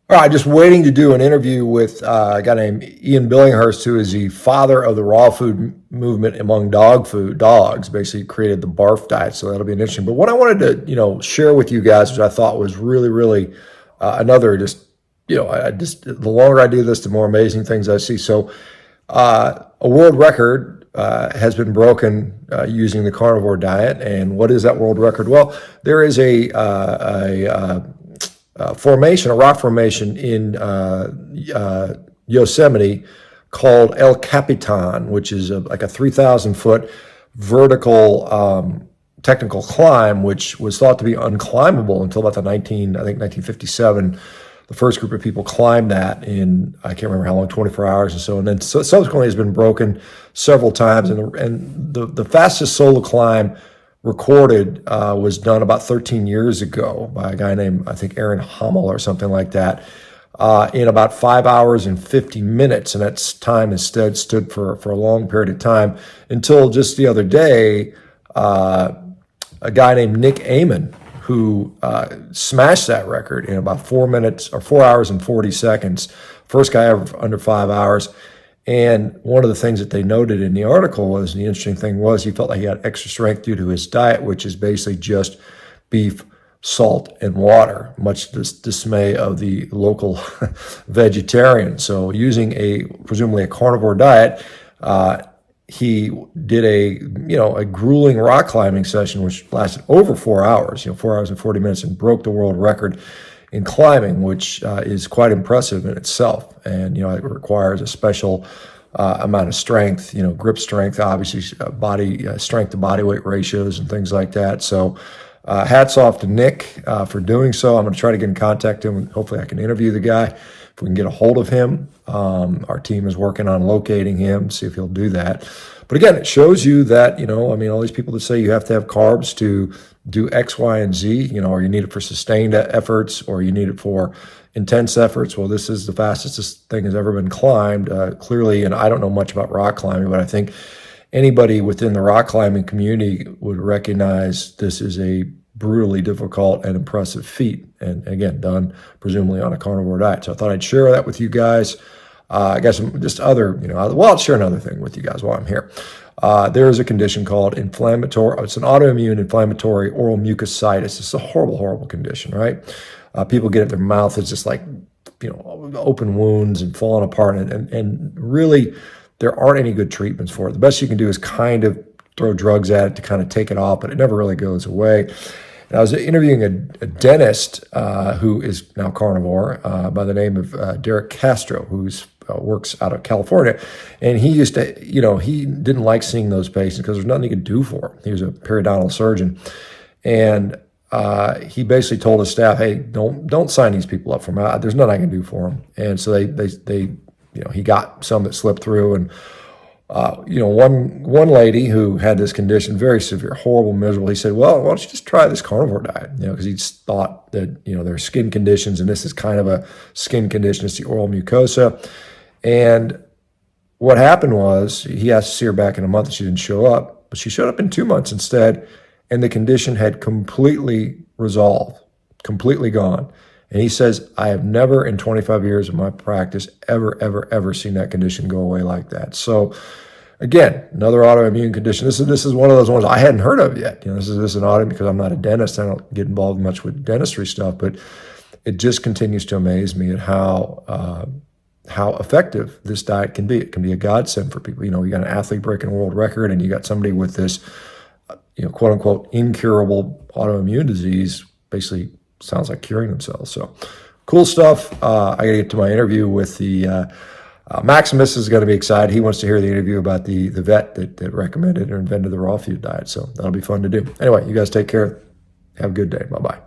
All right, just waiting to do an interview with a guy named Ian Billinghurst, who is the father of the raw food movement among dogs. Basically, created the barf diet, so that'll be an interesting. But what I wanted to, share with you guys, which I thought was really, really another just, I just the longer I do this, the more amazing things I see. So, a world record has been broken using the carnivore diet, and what is that world record? Well, there is a rock formation in Yosemite called El Capitan, which is like a 3,000-foot vertical technical climb, which was thought to be unclimbable until about I think 1957. The first group of people climbed that in, I can't remember how long, 24 hours or so, and then subsequently has been broken several times. And the fastest solo climb recorded was done about 13 years ago by a guy named, I think, Aaron Hummel or something like that, in about 5 hours and 50 minutes. And that time instead stood for a long period of time until just the other day, a guy named Nick Amon, who smashed that record in about 4 minutes or 4 hours and 40 seconds. First guy ever under 5 hours. And one of the things that they noted in the article was, the interesting thing was, he felt like he had extra strength due to his diet, which is basically just beef, salt, and water, much to the dismay of the local vegetarian. So using presumably a carnivore diet, he did a grueling rock climbing session, which lasted over 4 hours, 4 hours and 40 minutes, and broke the world record in climbing, which is quite impressive in itself. And, it requires a special amount of strength, grip strength, obviously body strength to body weight ratios and things like that. So hats off to Nick for doing so. I'm going to try to get in contact with him. Hopefully I can interview the guy if we can get a hold of him. Our team is working on locating him, see if he'll do that. But again, it shows you that, all these people that say you have to have carbs to do X, Y, and Z, or you need it for sustained efforts, or you need it for intense efforts. Well, this is the fastest this thing has ever been climbed, clearly. And I don't know much about rock climbing, but I think anybody within the rock climbing community would recognize this is a brutally difficult and impressive feat. And again, done presumably on a carnivore diet. So I thought I'd share that with you guys. I got some just other, I'll share another thing with you guys while I'm here. There is a condition called it's an autoimmune inflammatory oral mucositis. It's a horrible, horrible condition, right? People get it, their mouth is just like, open wounds and falling apart. And really, there aren't any good treatments for it. The best you can do is kind of throw drugs at it to kind of take it off, but it never really goes away. And I was interviewing a dentist who is now carnivore by the name of Derek Castro, who's works out of California. And he used to, he didn't like seeing those patients because there's nothing he could do for them. He was a periodontal surgeon. And he basically told his staff, hey, don't sign these people up for me. There's nothing I can do for them. And so they he got some that slipped through. And one lady who had this condition, very severe, horrible, miserable, he said, well, why don't you just try this carnivore diet? Because he thought that, there are skin conditions, and this is kind of a skin condition. It's the oral mucosa. And what happened was he asked to see her back in a month, and she didn't show up, but she showed up in 2 months instead, and the condition had completely resolved, completely gone. And he says, I have never in 25 years of my practice ever seen that condition go away like that. So again, another autoimmune condition. This is one of those ones I hadn't heard of yet. This is an autoimmune, because I'm not a dentist. I don't get involved much with dentistry stuff, but it just continues to amaze me at how effective this diet can be. It can be a godsend for people. You got an athlete breaking a world record, and you got somebody with this, quote unquote, incurable autoimmune disease, basically sounds like curing themselves. So cool stuff. I got to get to my interview with the Maximus is going to be excited. He wants to hear the interview about the vet that recommended or invented the raw food diet. So that'll be fun to do. Anyway, you guys take care. Have a good day. Bye-bye.